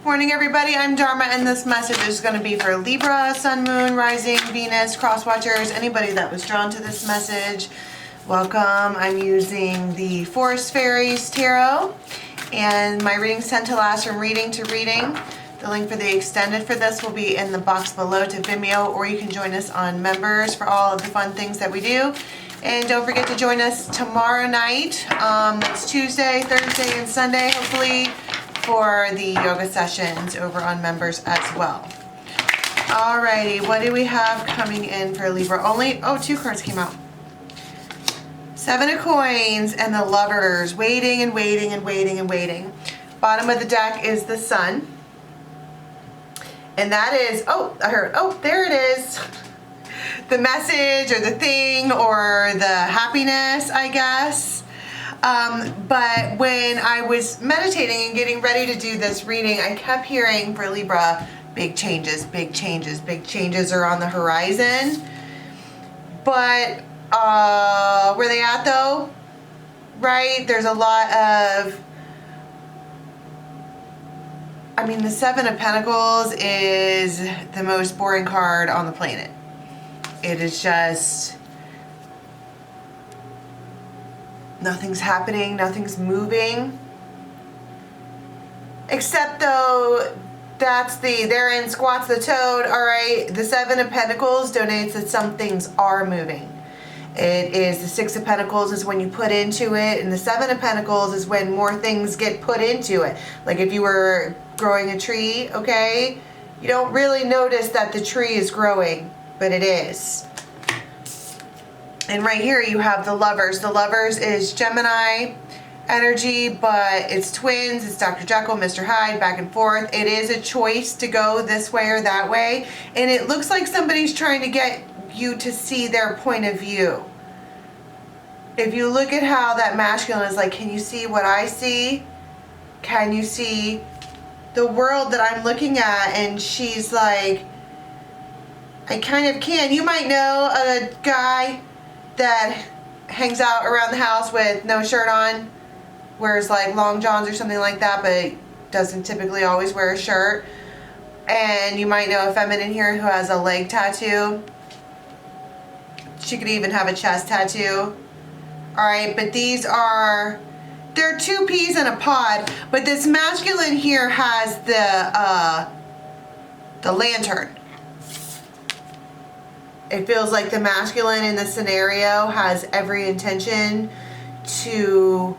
Morning everybody, I'm Dharma and this message is going to be for Libra, Sun, Moon, Rising, Venus, Cross Watchers, anybody that was drawn to this message. Welcome. I'm using the Forest Fairies Tarot and my readings tend to last from reading to reading. The link for the extended for this will be in the box below to Vimeo, or you can join us on Members for all of the fun things that we do. And don't forget to join us tomorrow night. That's Tuesday, Thursday, and Sunday, hopefully, for the yoga sessions over on Members as well. Alrighty, what do we have coming in for Libra? Two cards came out. Seven of Coins and the Lovers, waiting and waiting and waiting and waiting. Bottom of the deck is the Sun. And that is, there it is. The message or the thing or the happiness, I guess. But when I was meditating and getting ready to do this reading, I kept hearing for Libra, big changes, big changes, big changes are on the horizon. But where they at though? Right? There's a lot of, the Seven of Pentacles is the most boring card on the planet. It is just, nothing's happening, nothing's moving. Except though, therein squats the toad, alright? The Seven of Pentacles donates that some things are moving. It is the Six of Pentacles is when you put into it, and the Seven of Pentacles is when more things get put into it. Like if you were growing a tree, okay? You don't really notice that the tree is growing, but it is. And right here you have the Lovers. The Lovers is Gemini energy, but it's twins. It's Dr. Jekyll, Mr. Hyde, back and forth. It is a choice to go this way or that way. And it looks like somebody's trying to get you to see their point of view. If you look at how that masculine is like, can you see what I see? Can you see the world that I'm looking at? And she's like, I kind of can. You might know a guy that hangs out around the house with no shirt on, wears like long johns or something like that, but doesn't typically always wear a shirt. And you might know a feminine here who has a leg tattoo. She could even have a chest tattoo. Alright, but they're two peas in a pod, but this masculine here has the lantern. It feels like the masculine in the scenario has every intention to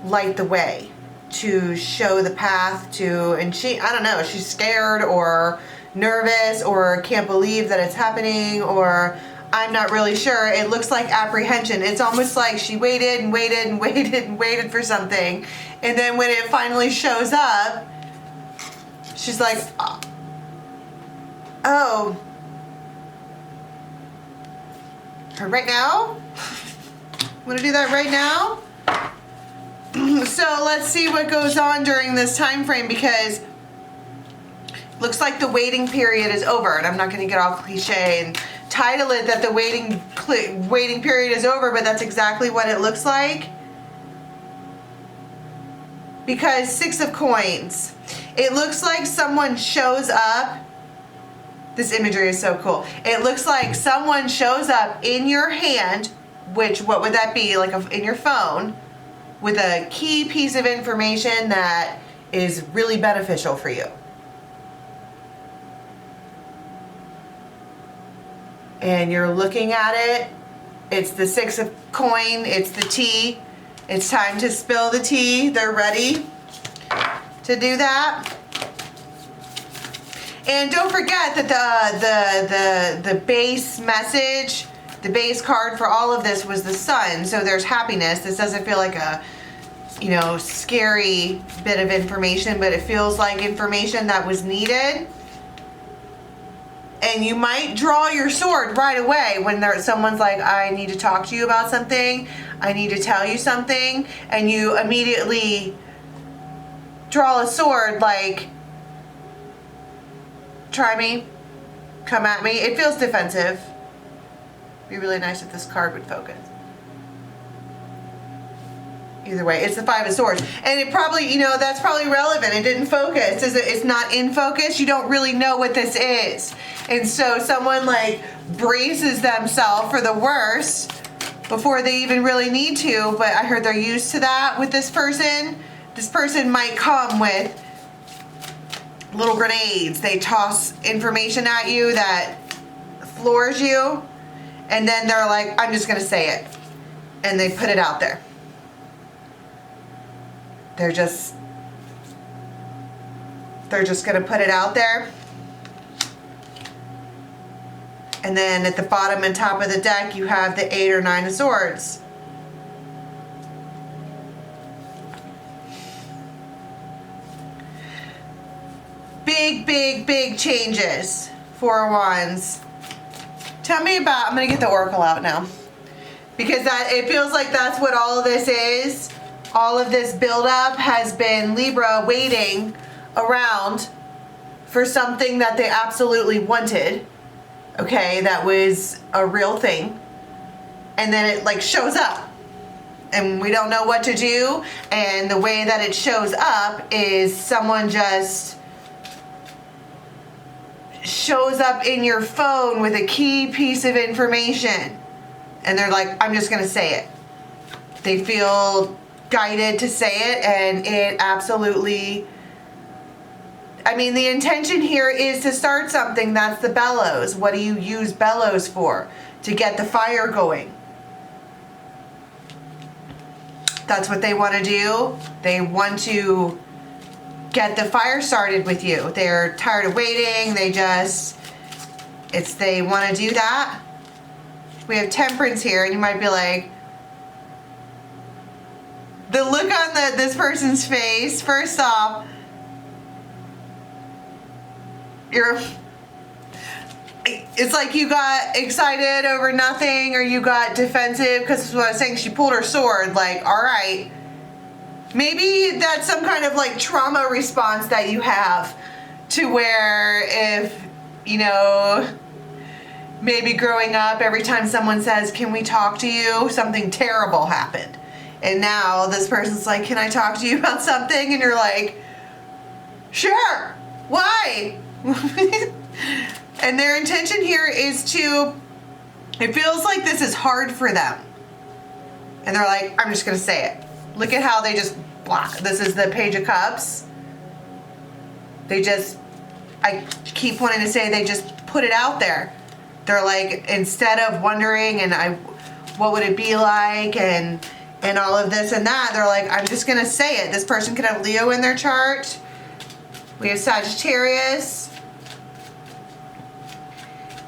light the way, to show the path to, and I don't know, she's scared or nervous or can't believe that it's happening, or I'm not really sure. It looks like apprehension. It's almost like she waited and waited and waited and waited for something, and then when it finally shows up, she's like, oh, right now? Want to do that right now? So let's see what goes on during this time frame, because looks like the waiting period is over. And I'm not going to get all cliche and title it that the waiting period is over, but that's exactly what it looks like. Because Six of Coins. It looks like someone shows up. This imagery is so cool. It looks like someone shows up in your hand, which, what would that be? Like in your phone, with a key piece of information that is really beneficial for you. And you're looking at it. It's the Six of Coin. It's the tea. It's time to spill the tea. They're ready to do that. And don't forget that the base message, the base card for all of this was the Sun. So there's happiness. This doesn't feel like a, scary bit of information, but it feels like information that was needed. And you might draw your sword right away when someone's like, I need to talk to you about something. I need to tell you something. And you immediately draw a sword like, try me, come at me. It feels defensive. Be really nice if this card would focus. Either way, it's the Five of Swords. And it probably, you know, that's probably relevant. It didn't focus. It's not in focus. You don't really know what this is. And so someone like braces themselves for the worst before they even really need to. But I heard they're used to that with this person. This person might come with little grenades. They toss information at you that floors you. And then they're like, I'm just going to say it. And they put it out there. They're just going to put it out there. And then at the bottom and top of the deck, you have the 8 or 9 of Swords. Big, big, big changes. 4 of Wands. Tell me about, I'm going to get the Oracle out now. Because it feels like that's what all of this is. All of this buildup has been Libra waiting around for something that they absolutely wanted. Okay, that was a real thing. And then it like shows up. And we don't know what to do. And the way that it shows up is someone just shows up in your phone with a key piece of information. And they're like, I'm just going to say it. They feel guided to say it, and it absolutely, I mean, the intention here is to start something. That's the bellows. What do you use bellows for? To get the fire going. That's what they want to do. They want to get the fire started with you. They're tired of waiting. They want to do that. We have Temperance here, and you might be like, the look on this person's face, first off, it's like you got excited over nothing, or you got defensive, because that's what I was saying, she pulled her sword, like, all right. Maybe that's some kind of like trauma response that you have, to where if, you know, maybe growing up, every time someone says, can we talk to you, something terrible happened. And now this person's like, can I talk to you about something? And you're like, sure, why? And their intention here is to, it feels like this is hard for them. And they're like, I'm just going to say it. Look at how they just block. This is the Page of Cups. I keep wanting to say they just put it out there. They're like, instead of wondering what would it be like and all of this and that, they're like, I'm just going to say it. This person could have Leo in their chart. We have Sagittarius.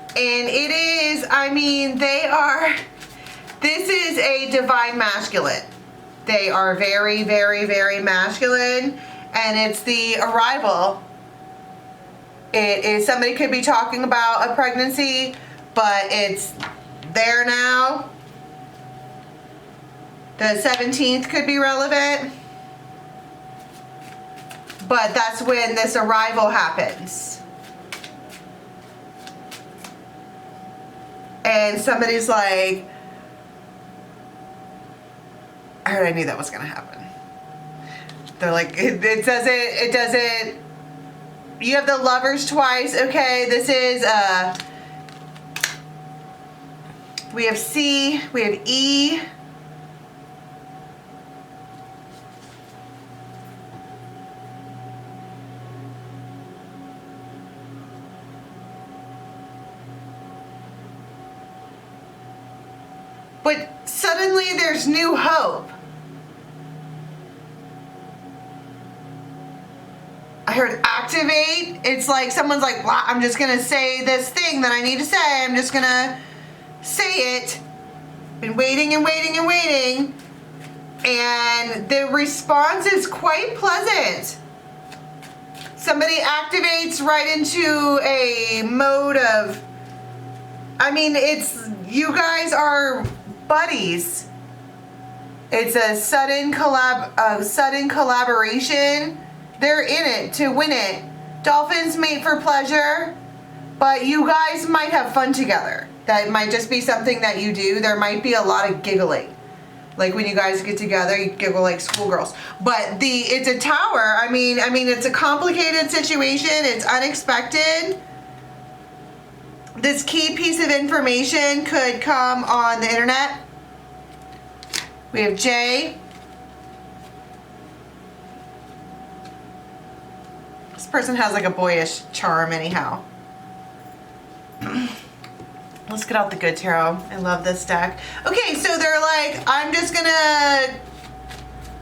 And it is, I mean, this is a divine masculine. They are very, very, very masculine. And it's the arrival. It is, somebody could be talking about a pregnancy, but it's there now. The 17th could be relevant. But that's when this arrival happens. And somebody's like, I knew that was going to happen. They're like, it doesn't, you have the Lovers twice. Okay, this is, we have C, we have E. But suddenly there's new hope. I heard activate. It's like someone's like, well, I'm just going to say this thing that I need to say. I'm just going to say it. Been waiting and waiting and waiting. And the response is quite pleasant. Somebody activates right into a mode of, I mean, it's, you guys are buddies. It's a sudden collaboration. They're in it to win it. Dolphins mate for pleasure, but you guys might have fun together. That might just be something that you do. There might be a lot of giggling Like when you guys get together, you giggle like schoolgirls. But it's a tower. I mean, it's a complicated situation. It's unexpected. This key piece of information could come on the internet. We have J. This person has like a boyish charm anyhow. Let's get out the good tarot. I love this deck. Okay, so they're like, I'm just gonna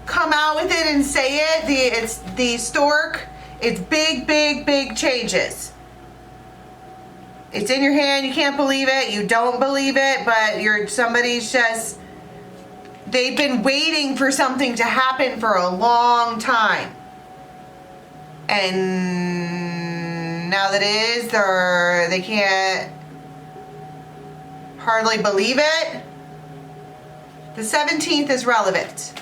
come out with it and say it. It's the stork. It's big, big, big changes. It's in your hand. You can't believe it. You don't believe it, but somebody's just, they've been waiting for something to happen for a long time. And now that it is, they can't hardly believe it. The 17th is relevant.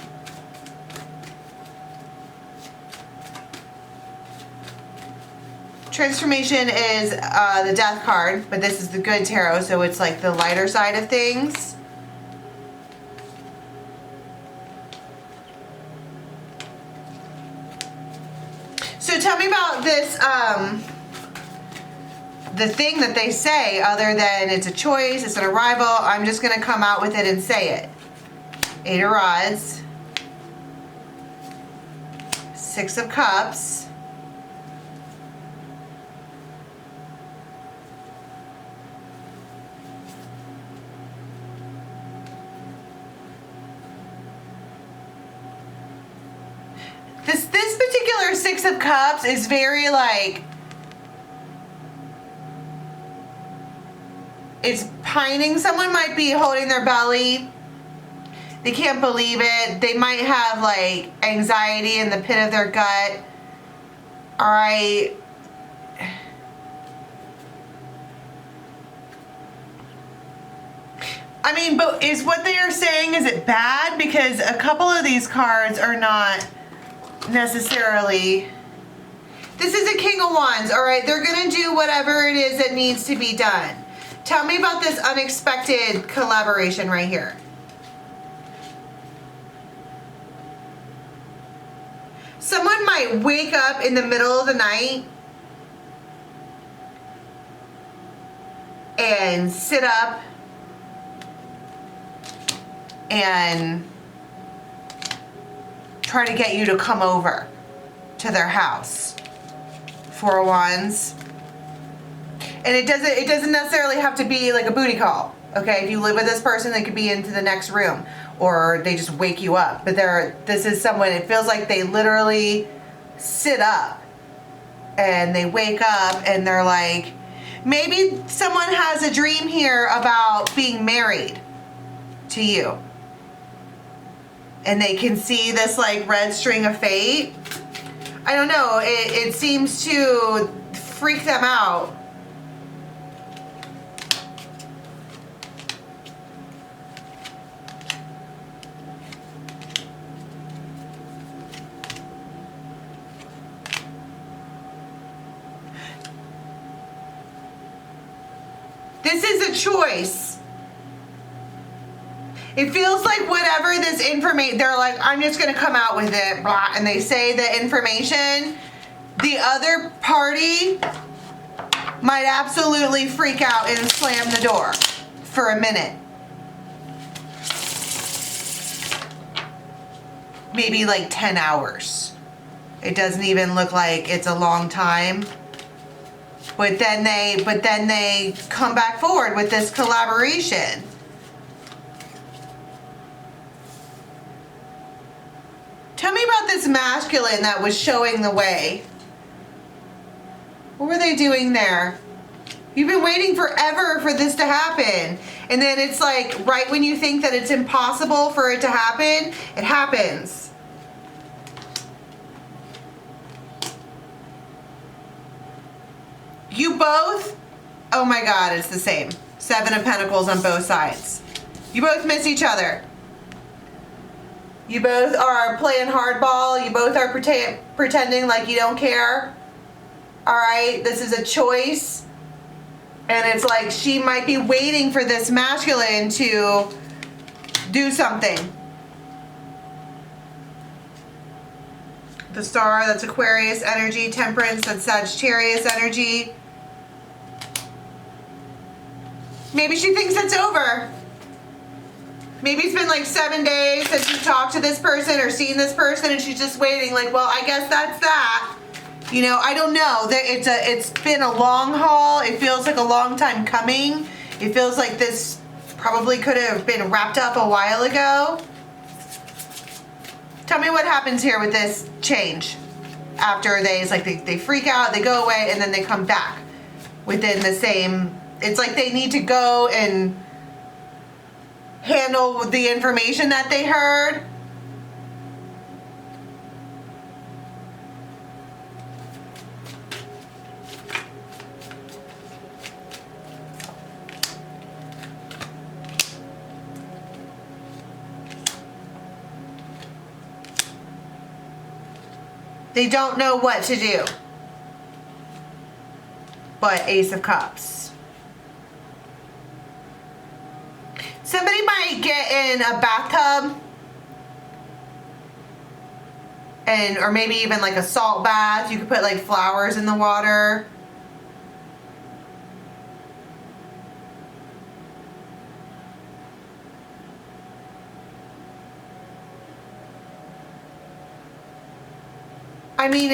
Transformation is the death card, but this is the good tarot, so it's like the lighter side of things. So tell me about this, the thing that they say, other than it's a choice, it's an arrival. I'm just going to come out with it and say it. 8 of Rods. 6 of Cups. This particular 6 of Cups is very like, it's pining. Someone might be holding their belly. They can't believe it. They might have like anxiety in the pit of their gut. All right. I mean, but is what they are saying, is it bad? Because a couple of these cards are not necessarily. This is a King of Wands, all right? They're going to do whatever it is that needs to be done. Tell me about this unexpected collaboration right here. Someone might wake up in the middle of the night and sit up and try to get you to come over to their house. 4 of Wands. And it doesn't necessarily have to be like a booty call. Okay, if you live with this person, they could be into the next room, or they just wake you up. But this is someone, it feels like they literally sit up and they wake up and they're like, maybe someone has a dream here about being married to you. And they can see this like red string of fate. I don't know, it seems to freak them out. This is a choice. It feels like whatever this information, they're like, I'm just going to come out with it, blah, and they say the information. The other party might absolutely freak out and slam the door for a minute. Maybe like 10 hours. It doesn't even look like it's a long time. But then they come back forward with this collaboration. Tell me about this masculine that was showing the way. What were they doing there? You've been waiting forever for this to happen. And then it's like, right when you think that it's impossible for it to happen, it happens. You both, oh my God, it's the same. 7 of Pentacles on both sides. You both miss each other. You both are playing hardball. You both are pretending like you don't care. All right, this is a choice. And it's like she might be waiting for this masculine to do something. The Star, that's Aquarius energy. Temperance, that's Sagittarius energy. Maybe she thinks it's over. Maybe it's been like 7 days since you talked to this person or seen this person, and she's just waiting like, well, I guess that's that. You know, I don't know. It's been a long haul. It feels like a long time coming. It feels like this probably could have been wrapped up a while ago. Tell me what happens here with this change. After they freak out, they go away, and then they come back within the same. It's like they need to go and handle the information that they heard. They don't know what to do. But Ace of Cups. Somebody might get in a bathtub or maybe even like a salt bath. You could put like flowers in the water. I mean,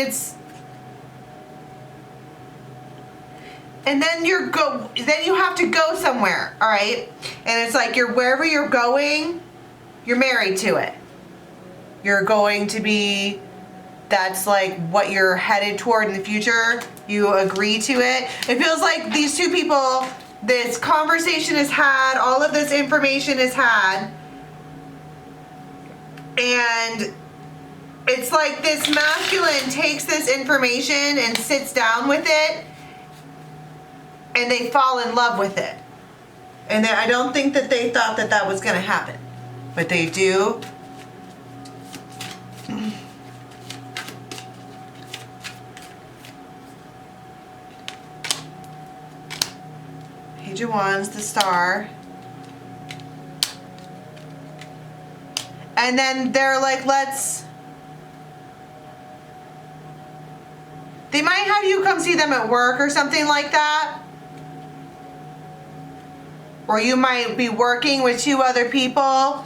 and then then you have to go somewhere, all right? And it's like wherever you're going, you're married to it. You're going to be, that's like what you're headed toward in the future. You agree to it. It feels like these two people, this conversation is had, all of this information is had, and it's like this masculine takes this information and sits down with it, and they fall in love with it. And I don't think that they thought that that was going to happen. But they do. Page of Wands, the Star. And then they're like, they might have you come see them at work or something like that. Or you might be working with two other people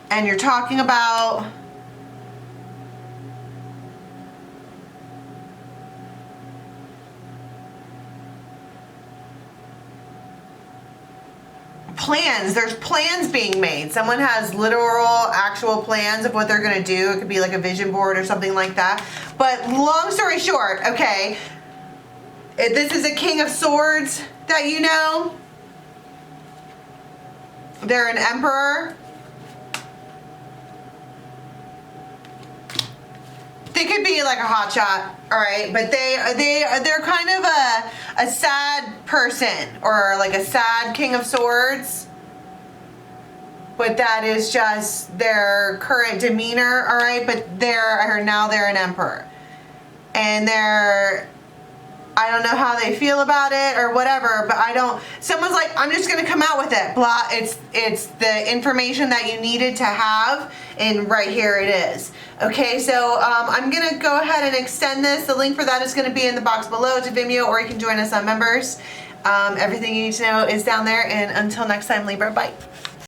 and you're talking about plans. There's plans being made. Someone has literal, actual plans of what they're going to do. It could be like a vision board or something like that. But long story short, okay, this is a King of Swords that you know. They're an Emperor. They could be like a hotshot, all right, but they're kind of a sad person, or like a sad King of Swords. But that is just their current demeanor, all right. But now they're an Emperor, and I don't know how they feel about it or whatever, but someone's like, I'm just going to come out with it. Blah. It's the information that you needed to have, and right here it is. Okay, so I'm going to go ahead and extend this. The link for that is going to be in the box below to Vimeo, or you can join us on Members. Everything you need to know is down there, and until next time, Libra, bye.